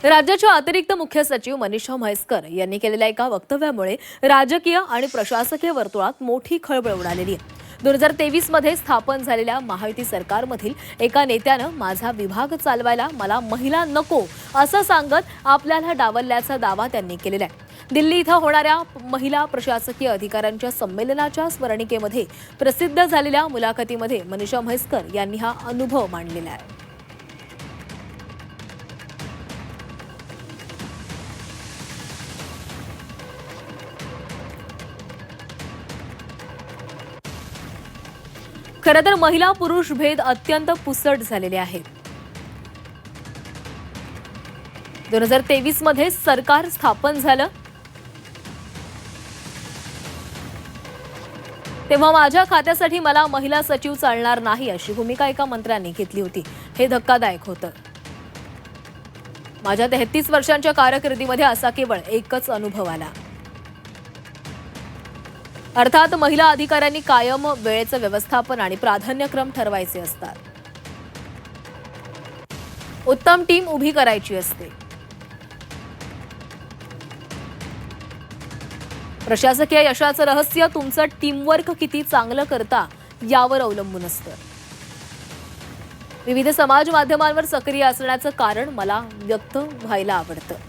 राज्याच्या अतिरिक्त मुख्य सचिव मनीषा म्हैसकर यांनी केलेल्या एका वक्तव्यामुळे राजकीय आणि प्रशासकीय वर्तुळात मोठी खळबळ उडालेली आहे। 2023 मध्ये स्थापन झालेल्या महायुती सरकारमधील एका नेत्यानं माझा विभाग चालवायला मला महिला नको असं सांगत आपल्याला डावलल्याचा दावा त्यांनी केलेला आहे। दिल्ली इथं होणाऱ्या महिला प्रशासकीय अधिकाऱ्यांच्या संमेलनाच्या स्मरणिकेमध्ये प्रसिद्ध झालेल्या मुलाखतीमध्ये मनीषा म्हैसकर यांनी हा अनुभव मांडलेला आहे। खरं तर महिला पुरुष भेद अत्यंत पुसट झालेले आहेत। 2023 मध्ये सरकार स्थापन झालं तेव्हा माझ्या खात्यासाठी मला महिला सचिव चालणार नाही अशी भूमिका एका मंत्र्यांनी घेतली होती। हे धक्कादायक होतं। माझ्या 33 वर्षांच्या कारकिर्दीमध्ये असा केवळ एकच अनुभव आला। अर्थात महिला अधिकाऱ्यांनी कायम वेळेचं व्यवस्थापन आणि प्राधान्यक्रम ठरवायचे असतात। उत्तम टीम उभी करायची असते। प्रशासकीय यशाचं रहस्य तुमचं टीमवर्क किती चांगलं करता यावर अवलंबून असतं। विविध समाज माध्यमांवर सक्रिय असण्याचं कारण मला व्यक्त व्हायला आवडतं।